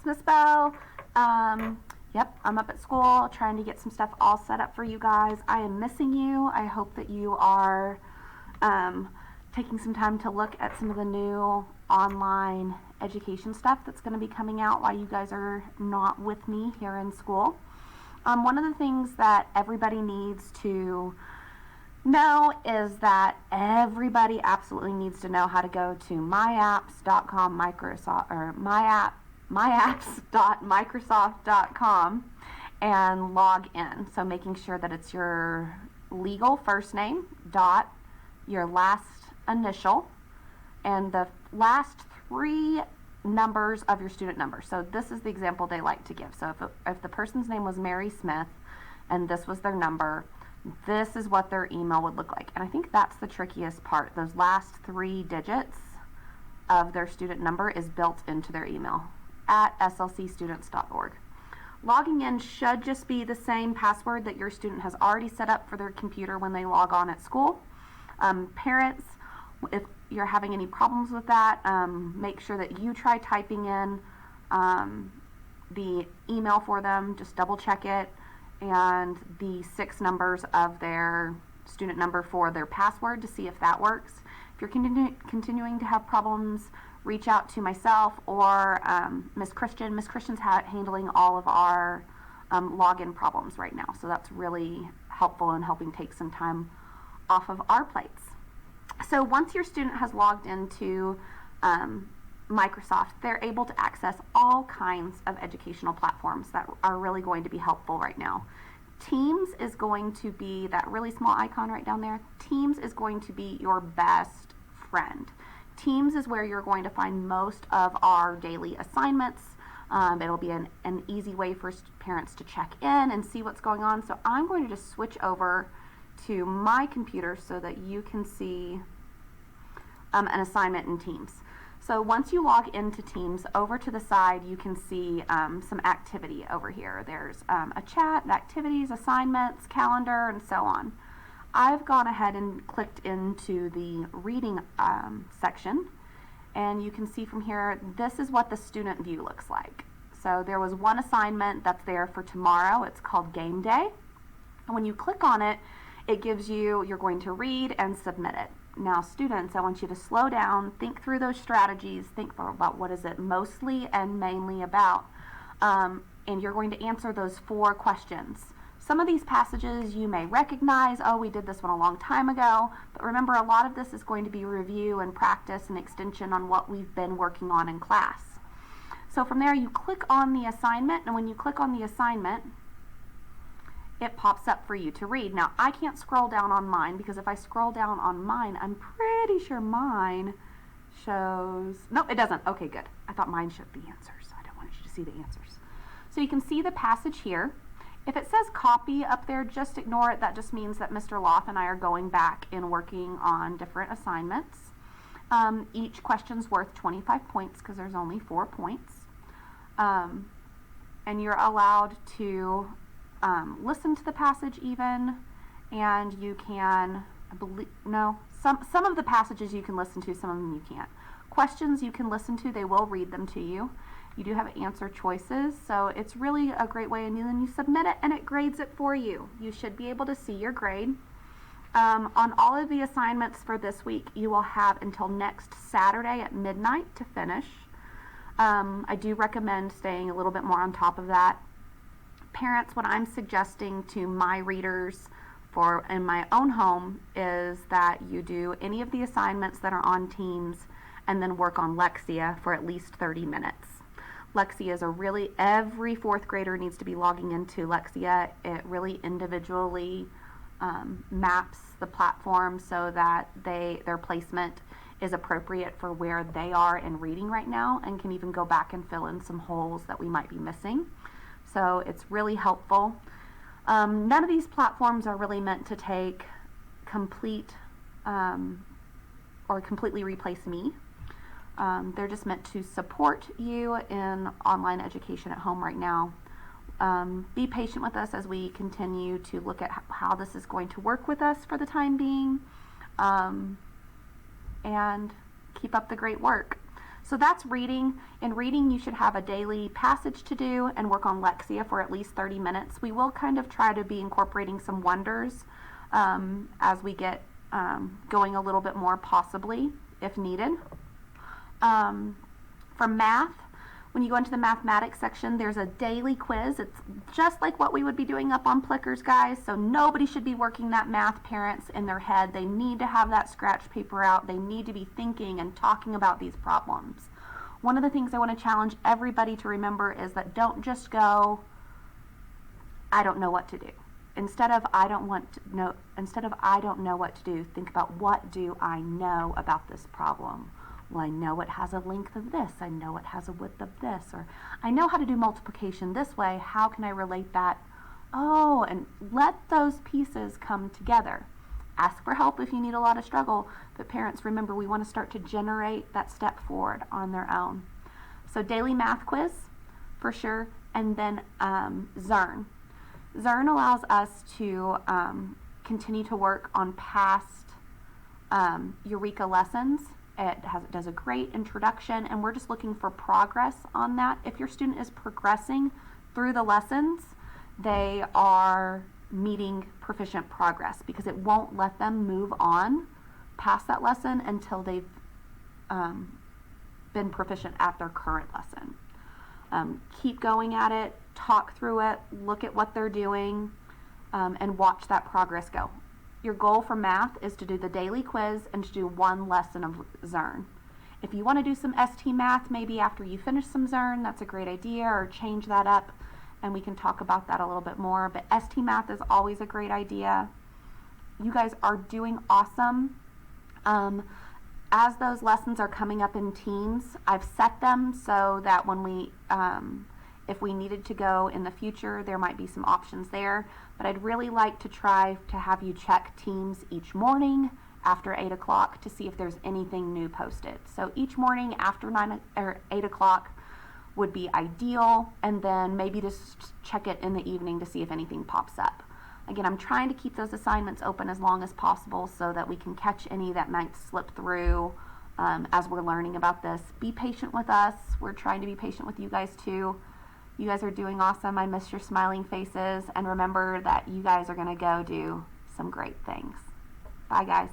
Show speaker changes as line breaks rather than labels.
Christmas bell. Yep, I'm up at school trying to get some stuff all set up for you guys. I am missing you. I hope that you are taking some time to look at some of the new online education stuff that's going to be coming out while you guys are not with me here in school. One of the things that everybody needs to know is that everybody absolutely needs to know how to go to myapps.com, Microsoft, or myapps.microsoft.com and log in. So making sure that it's your legal first name dot your last initial and the last three numbers of your student number. So this is the example they like to give. So if the person's name was Mary Smith and this was their number, this is what their email would look like. And I think that's the trickiest part. Those last three digits of their student number is built into their email at slcstudents.org. Logging in should just be the same password that your student has already set up for their computer when they log on at school. Parents, if you're having any problems with that, make sure that you try typing in the email for them. Just double check it, and the 6 numbers of their student number for their password to see if that works. If you're continuing to have problems, reach out to myself or Miss Christian. Miss Christian's handling all of our login problems right now, so that's really helpful in helping take some time off of our plates. So once your student has logged into Microsoft, they're able to access all kinds of educational platforms that are really going to be helpful right now. Teams is going to be that really small icon right down there. Teams is going to be your best friend. Teams is where you're going to find most of our daily assignments. It'll be an easy way for parents to check in and see what's going on. So I'm going to just switch over to my computer so that you can see an assignment in Teams. So once you log into Teams, over to the side you can see some activity over here. There's a chat, activities, assignments, calendar, and so on. I've gone ahead and clicked into the reading section, and you can see from here this is what the student view looks like. So there was one assignment that's there for tomorrow. It's called Game Day. And when you click on it, it gives you, you're going to read and submit it. Now students, I want you to slow down, think through those strategies, think about what is it mostly and mainly about, and you're going to answer those 4 questions. Some of these passages you may recognize, oh, we did this one a long time ago, but remember a lot of this is going to be review and practice and extension on what we've been working on in class. So from there you click on the assignment, and when you click on the assignment, it pops up for you to read. Now, I can't scroll down on mine because if I scroll down on mine, I'm pretty sure mine shows, no, it doesn't. Okay, good. I thought mine showed the answers. I don't want you to see the answers. So you can see the passage here. If it says copy up there, just ignore it. That just means that Mr. Loth and I are going back and working on different assignments. Each question's worth 25 points because there's only 4 points. And you're allowed to listen to the passage even, and you can, I believe, no, some of the passages you can listen to, some of them you can't. Questions you can listen to, they will read them to you. You do have answer choices, so it's really a great way, and then you submit it and it grades it for you. You should be able to see your grade. On all of the assignments for this week, you will have until next Saturday at midnight to finish. I do recommend staying a little bit more on top of that. Parents, what I'm suggesting to my readers for in my own home is that you do any of the assignments that are on Teams and then work on Lexia for at least 30 minutes. Lexia is every 4th grader needs to be logging into Lexia. It really individually maps the platform so that their placement is appropriate for where they are in reading right now, and can even go back and fill in some holes that we might be missing. So it's really helpful. None of these platforms are really meant to take complete or completely replace me. They're just meant to support you in online education at home right now. Be patient with us as we continue to look at how this is going to work with us for the time being, and keep up the great work. So that's reading. In reading, you should have a daily passage to do and work on Lexia for at least 30 minutes. We will kind of try to be incorporating some wonders as we get going a little bit more, possibly, if needed. For math, when you go into the mathematics section, there's a daily quiz. It's just like what we would be doing up on Plickers, guys. So nobody should be working that math, parents, in their head. They need to have that scratch paper out. They need to be thinking and talking about these problems. One of the things I want to challenge everybody to remember is that don't just go, I don't know what to do. Instead of I don't know what to do, think about, what do I know about this problem? Well, I know it has a length of this, I know it has a width of this, or I know how to do multiplication this way, how can I relate that? Oh, and let those pieces come together. Ask for help if you need a lot of struggle, but parents, remember, we want to start to generate that step forward on their own. So daily math quiz, for sure, and then Zearn. Zearn allows us to continue to work on past Eureka lessons. It does a great introduction, and we're just looking for progress on that. If your student is progressing through the lessons, they are meeting proficient progress, because it won't let them move on past that lesson until they've been proficient at their current lesson. Keep going at it, talk through it, look at what they're doing, and watch that progress go. Your goal for math is to do the daily quiz and to do one lesson of Zearn. If you want to do some ST math maybe after you finish some Zearn, that's a great idea, or change that up and we can talk about that a little bit more. But ST math is always a great idea. You guys are doing awesome. As those lessons are coming up in teams, I've set them so that when we if we needed to go in the future, there might be some options there. But I'd really like to try to have you check teams each morning after 8 o'clock to see if there's anything new posted. So each morning after 8 o'clock would be ideal, and then maybe just check it in the evening to see if anything pops up. Again, I'm trying to keep those assignments open as long as possible so that we can catch any that might slip through as we're learning about this. Be patient with us. We're trying to be patient with you guys too. You guys are doing awesome. I miss your smiling faces. And remember that you guys are going to go do some great things. Bye, guys.